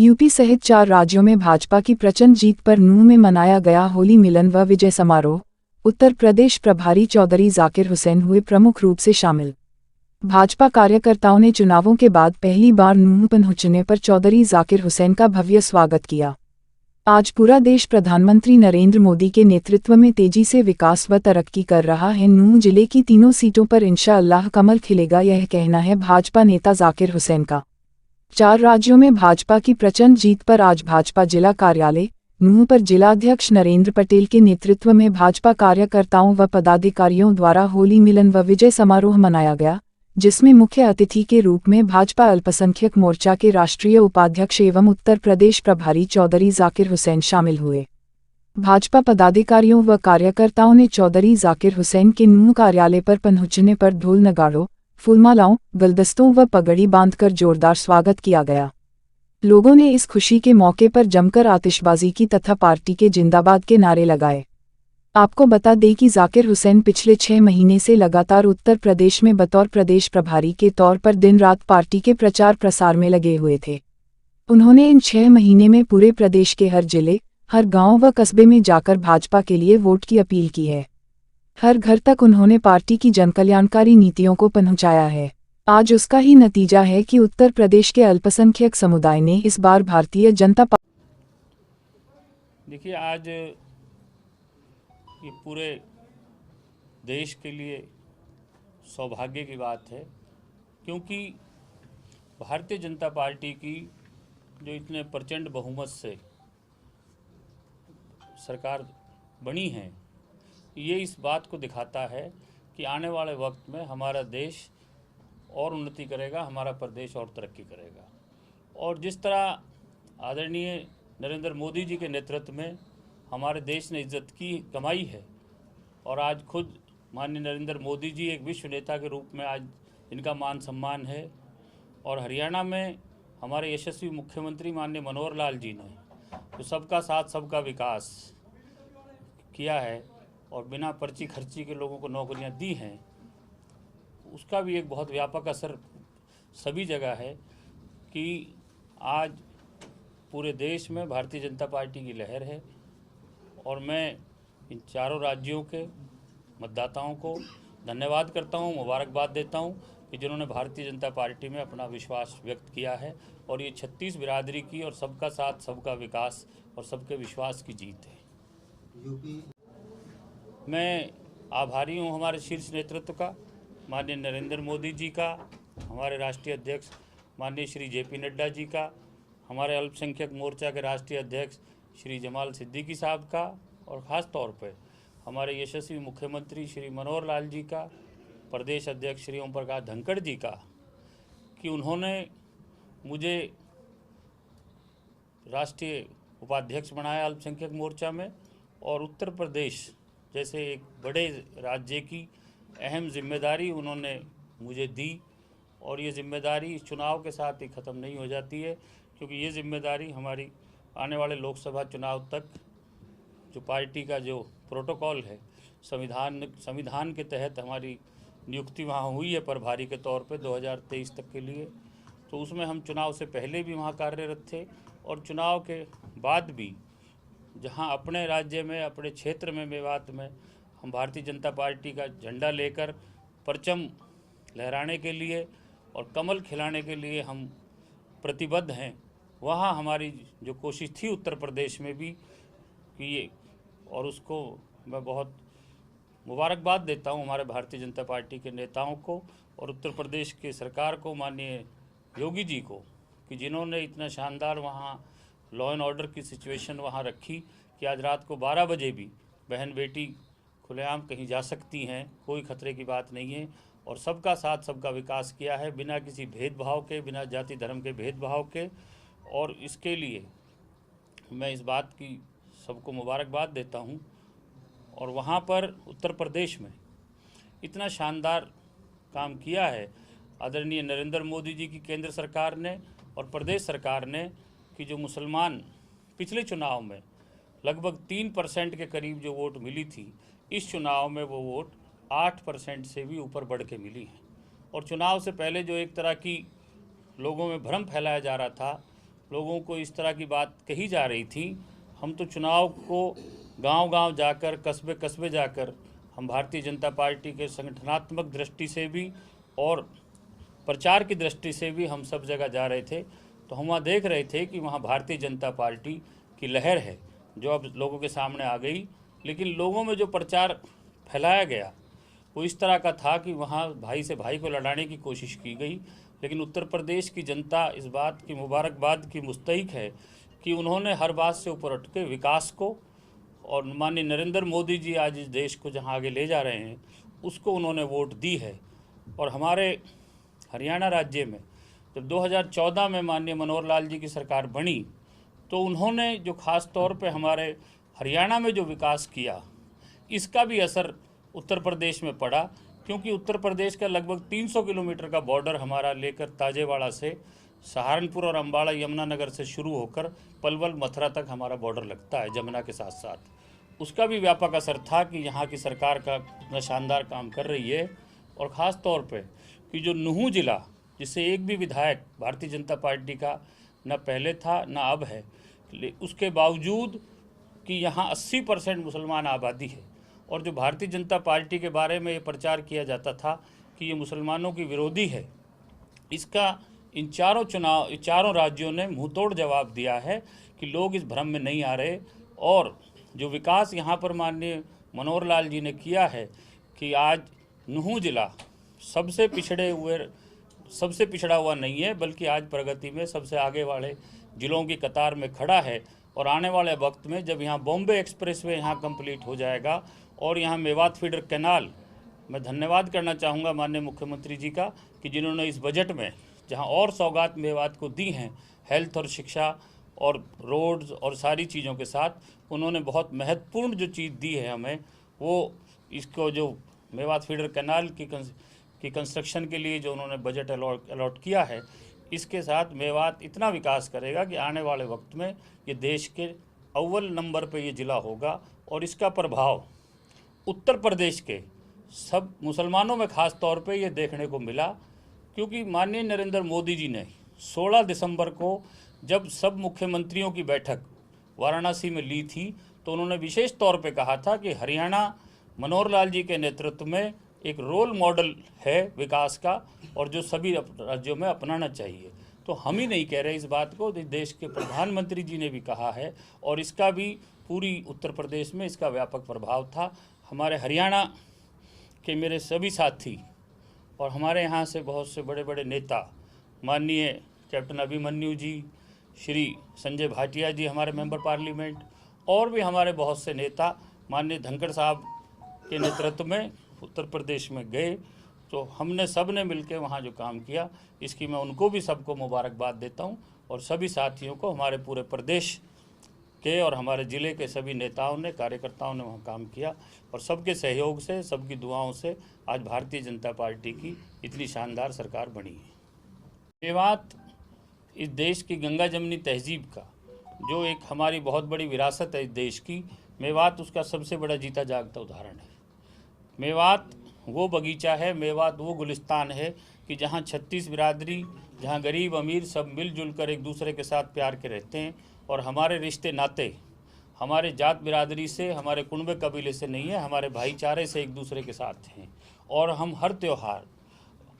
UP सहित 4 राज्यों में भाजपा की प्रचंड जीत पर नूंह में मनाया गया होली मिलन व विजय समारोह। उत्तर प्रदेश प्रभारी चौधरी जाकिर हुसैन हुए प्रमुख रूप से शामिल। भाजपा कार्यकर्ताओं ने चुनावों के बाद पहली बार नूंह पहुंचने पर चौधरी जाकिर हुसैन का भव्य स्वागत किया। आज पूरा देश प्रधानमंत्री नरेंद्र मोदी के नेतृत्व में तेजी से विकास व तरक्की कर रहा है। नूंह जिले की तीनों सीटों पर इंशाअल्लाह कमल खिलेगा, यह कहना है भाजपा नेता जाकिर हुसैन का। 4 राज्यों में भाजपा की प्रचंड जीत पर आज भाजपा जिला कार्यालय नूंह पर जिलाध्यक्ष नरेंद्र पटेल के नेतृत्व में भाजपा कार्यकर्ताओं व पदाधिकारियों द्वारा होली मिलन व विजय समारोह मनाया गया, जिसमें मुख्य अतिथि के रूप में भाजपा अल्पसंख्यक मोर्चा के राष्ट्रीय उपाध्यक्ष एवं उत्तर प्रदेश प्रभारी चौधरी जाकिर हुसैन शामिल हुए। भाजपा पदाधिकारियों व कार्यकर्ताओं ने चौधरी जाकिर हुसैन के नूंह कार्यालय पर पहुंचने पर ढोल नगाड़ों, फूलमालाओं, गुलदस्तों व पगड़ी बांधकर जोरदार स्वागत किया गया। लोगों ने इस खुशी के मौके पर जमकर आतिशबाजी की तथा पार्टी के जिंदाबाद के नारे लगाए। आपको बता दें कि जाकिर हुसैन पिछले 6 महीने से लगातार उत्तर प्रदेश में बतौर प्रदेश प्रभारी के तौर पर दिन रात पार्टी के प्रचार प्रसार में लगे हुए थे। उन्होंने इन 6 महीने में पूरे प्रदेश के हर जिले, हर गांव व कस्बे में जाकर भाजपा के लिए वोट की अपील की है। हर घर तक उन्होंने पार्टी की जनकल्याणकारी नीतियों को पहुंचाया है। आज उसका ही नतीजा है कि उत्तर प्रदेश के अल्पसंख्यक समुदाय ने इस बार भारतीय जनता पार्टी। देखिए, आज ये पूरे देश के लिए सौभाग्य की बात है, क्योंकि भारतीय जनता पार्टी की जो इतने प्रचंड बहुमत से सरकार बनी है, ये इस बात को दिखाता है कि आने वाले वक्त में हमारा देश और उन्नति करेगा, हमारा प्रदेश और तरक्की करेगा। और जिस तरह आदरणीय नरेंद्र मोदी जी के नेतृत्व में हमारे देश ने इज्जत की कमाई है, और आज खुद माननीय नरेंद्र मोदी जी एक विश्व नेता के रूप में आज इनका मान सम्मान है। और हरियाणा में हमारे यशस्वी मुख्यमंत्री माननीय मनोहर लाल जी ने तो सबका साथ सबका विकास किया है और बिना पर्ची खर्ची के लोगों को नौकरियां दी हैं, उसका भी एक बहुत व्यापक असर सभी जगह है कि आज पूरे देश में भारतीय जनता पार्टी की लहर है। और मैं इन चारों राज्यों के मतदाताओं को धन्यवाद करता हूं, मुबारकबाद देता हूं कि जिन्होंने भारतीय जनता पार्टी में अपना विश्वास व्यक्त किया है। और ये 36 बिरादरी की और सबका साथ सबका विकास और सबके विश्वास की जीत है। मैं आभारी हूं हमारे शीर्ष नेतृत्व का, माननीय नरेंद्र मोदी जी का, हमारे राष्ट्रीय अध्यक्ष माननीय श्री JP नड्डा जी का, हमारे अल्पसंख्यक मोर्चा के राष्ट्रीय अध्यक्ष श्री जमाल सिद्दीकी साहब का, और ख़ास तौर पे हमारे यशस्वी मुख्यमंत्री श्री मनोहर लाल जी का, प्रदेश अध्यक्ष श्री ओम प्रकाश धनखड़ जी का, कि उन्होंने मुझे राष्ट्रीय उपाध्यक्ष बनाया अल्पसंख्यक मोर्चा में, और उत्तर प्रदेश जैसे एक बड़े राज्य की अहम जिम्मेदारी उन्होंने मुझे दी। और ये जिम्मेदारी इस चुनाव के साथ ही ख़त्म नहीं हो जाती है, क्योंकि ये जिम्मेदारी हमारी आने वाले लोकसभा चुनाव तक जो पार्टी का जो प्रोटोकॉल है, संविधान के तहत हमारी नियुक्ति वहाँ हुई है प्रभारी के तौर पे 2023 तक के लिए, तो उसमें हम चुनाव से पहले भी वहाँ कार्यरत थे और चुनाव के बाद भी जहाँ अपने राज्य में, अपने क्षेत्र में, मेवात में हम भारतीय जनता पार्टी का झंडा लेकर परचम लहराने के लिए और कमल खिलाने के लिए हम प्रतिबद्ध हैं। वहाँ हमारी जो कोशिश थी उत्तर प्रदेश में भी कि ये, और उसको मैं बहुत मुबारकबाद देता हूँ हमारे भारतीय जनता पार्टी के नेताओं को और उत्तर प्रदेश के सरकार को, माननीय योगी जी को, कि जिन्होंने इतना शानदार वहाँ लॉ एंड ऑर्डर की सिचुएशन वहाँ रखी कि आज रात को 12 बजे भी बहन बेटी खुलेआम कहीं जा सकती हैं, कोई खतरे की बात नहीं है। और सबका साथ सबका विकास किया है, बिना किसी भेदभाव के, बिना जाति धर्म के भेदभाव के। और इसके लिए मैं इस बात की सबको मुबारकबाद देता हूँ। और वहाँ पर उत्तर प्रदेश में इतना शानदार काम किया है आदरणीय नरेंद्र मोदी जी की केंद्र सरकार ने और प्रदेश सरकार ने, कि जो मुसलमान पिछले चुनाव में लगभग 3% के करीब जो वोट मिली थी, इस चुनाव में वो वोट 8% से भी ऊपर बढ़ के मिली है। और चुनाव से पहले जो एक तरह की लोगों में भ्रम फैलाया जा रहा था, लोगों को इस तरह की बात कही जा रही थी, हम तो चुनाव को गांव-गांव जाकर, कस्बे-कस्बे जाकर, हम भारतीय जनता पार्टी के संगठनात्मक दृष्टि से भी और प्रचार की दृष्टि से भी हम सब जगह जा रहे थे। तो हम वहाँ देख रहे थे कि वहाँ भारतीय जनता पार्टी की लहर है जो अब लोगों के सामने आ गई। लेकिन लोगों में जो प्रचार फैलाया गया वो इस तरह का था कि वहाँ भाई से भाई को लड़ाने की कोशिश की गई। लेकिन उत्तर प्रदेश की जनता इस बात की मुबारकबाद की मुस्तहिक है कि उन्होंने हर बात से ऊपर उठ के विकास को, और माननीय नरेंद्र मोदी जी आज इस देश को जहाँ आगे ले जा रहे हैं उसको उन्होंने वोट दी है। और हमारे हरियाणा राज्य में जब 2014 में माननीय मनोहर लाल जी की सरकार बनी तो उन्होंने जो ख़ास तौर पे हमारे हरियाणा में जो विकास किया, इसका भी असर उत्तर प्रदेश में पड़ा, क्योंकि उत्तर प्रदेश का लगभग 300 किलोमीटर का बॉर्डर हमारा लेकर ताजेवाड़ा से सहारनपुर और अम्बाड़ा यमुनानगर से शुरू होकर पलवल मथुरा तक हमारा बॉर्डर लगता है जमुना के साथ साथ। उसका भी व्यापक असर था कि यहाँ की सरकार का इतना शानदार काम कर रही है। और ख़ास तौर पे कि जो नुहू ज़िला, जिससे एक भी विधायक भारतीय जनता पार्टी का न पहले था न अब है, उसके बावजूद कि यहाँ 80% मुसलमान आबादी है, और जो भारतीय जनता पार्टी के बारे में ये प्रचार किया जाता था कि ये मुसलमानों की विरोधी है, इसका इन चारों राज्यों ने मुंहतोड़ जवाब दिया है कि लोग इस भ्रम में नहीं आ रहे। और जो विकास यहाँ पर माननीय मनोहर लाल जी ने किया है कि आज नुहू जिला सबसे पिछड़ा हुआ नहीं है, बल्कि आज प्रगति में सबसे आगे वाले ज़िलों की कतार में खड़ा है। और आने वाले वक्त में जब यहाँ बॉम्बे एक्सप्रेसवे यहाँ कंप्लीट हो जाएगा और यहाँ मेवात फीडर कैनाल, मैं धन्यवाद करना चाहूँगा माननीय मुख्यमंत्री जी का कि जिन्होंने इस बजट में जहाँ और सौगात मेवात को दी हैं, हेल्थ और शिक्षा और रोड्स और सारी चीज़ों के साथ, उन्होंने बहुत महत्वपूर्ण जो चीज़ दी है हमें, वो इसको जो मेवात फीडर कैनाल की कंस्ट्रक्शन के लिए जो उन्होंने बजट अलॉट किया है, इसके साथ मेवात इतना विकास करेगा कि आने वाले वक्त में ये देश के अव्वल नंबर पे ये ज़िला होगा। और इसका प्रभाव उत्तर प्रदेश के सब मुसलमानों में ख़ास तौर पे ये देखने को मिला, क्योंकि माननीय नरेंद्र मोदी जी ने 16 दिसंबर को जब सब मुख्यमंत्रियों की बैठक वाराणसी में ली थी तो उन्होंने विशेष तौर पे कहा था कि हरियाणा मनोहर लाल जी के नेतृत्व में एक रोल मॉडल है विकास का, और जो सभी राज्यों में अपनाना चाहिए। तो हम ही नहीं कह रहे इस बात को, देश के प्रधानमंत्री जी ने भी कहा है, और इसका भी पूरी उत्तर प्रदेश में इसका व्यापक प्रभाव था। हमारे हरियाणा के मेरे सभी साथी और हमारे यहाँ से बहुत से बड़े बड़े नेता, माननीय कैप्टन अभिमन्यु जी, श्री संजय भाटिया जी हमारे मेंबर पार्लियामेंट, और भी हमारे बहुत से नेता माननीय धनखड़ साहब के नेतृत्व में उत्तर प्रदेश में गए। तो हमने सब ने मिलकर वहाँ जो काम किया, इसकी मैं उनको भी सबको मुबारकबाद देता हूँ, और सभी साथियों को, हमारे पूरे प्रदेश के और हमारे ज़िले के सभी नेताओं ने, कार्यकर्ताओं ने वहाँ काम किया, और सबके सहयोग से, सबकी दुआओं से आज भारतीय जनता पार्टी की इतनी शानदार सरकार बनी है। मेवात इस देश की गंगा जमनी तहजीब का जो एक हमारी बहुत बड़ी विरासत है इस देश की, मेवात उसका सबसे बड़ा जीता जागता उदाहरण है। मेवात वो बगीचा है, मेवात वो गुलिस्तान है कि जहाँ 36 बिरादरी, जहाँ गरीब अमीर सब मिलजुल कर एक दूसरे के साथ प्यार के रहते हैं, और हमारे रिश्ते नाते हमारे जात बिरादरी से, हमारे कुनबे कबीले से नहीं है, हमारे भाईचारे से एक दूसरे के साथ हैं। और हम हर त्यौहार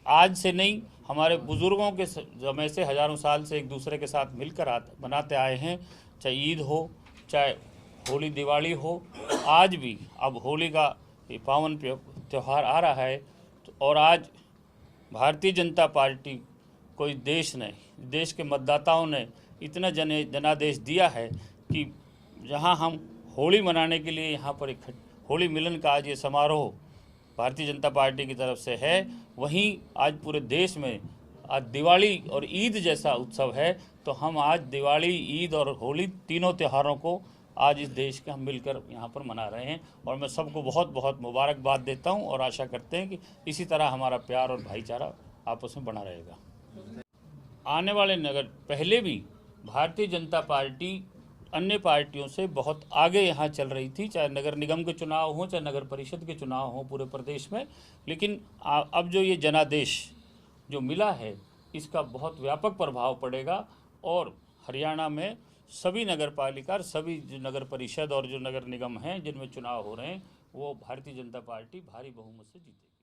आज से नहीं, हमारे बुज़ुर्गों के समय से हज़ारों साल से एक दूसरे के साथ मिलकर बनाते आए हैं, चाहे ईद हो, चाहे होली दिवाली हो। आज भी अब होली का ये पावन त्यौहार आ रहा है, तो और आज भारतीय जनता पार्टी को इस देश ने, देश के मतदाताओं ने इतना जनादेश दिया है कि जहां हम होली मनाने के लिए यहाँ पर एक होली मिलन का आज ये समारोह भारतीय जनता पार्टी की तरफ से है, वहीं आज पूरे देश में आज दिवाली और ईद जैसा उत्सव है। तो हम आज दिवाली, ईद और होली तीनों त्योहारों को आज इस देश के हम मिलकर यहाँ पर मना रहे हैं, और मैं सबको बहुत बहुत मुबारकबाद देता हूँ, और आशा करते हैं कि इसी तरह हमारा प्यार और भाईचारा आपस में बना रहेगा। आने वाले नगर, पहले भी भारतीय जनता पार्टी अन्य पार्टियों से बहुत आगे यहाँ चल रही थी, चाहे नगर निगम के चुनाव हों, चाहे नगर परिषद के चुनाव हों पूरे प्रदेश में। लेकिन अब जो ये जनादेश जो मिला है, इसका बहुत व्यापक प्रभाव पड़ेगा, और हरियाणा में सभी नगर पालिका, सभी जो नगर परिषद और जो नगर निगम हैं जिनमें चुनाव हो रहे हैं, वो भारतीय जनता पार्टी भारी बहुमत से जीतेगी।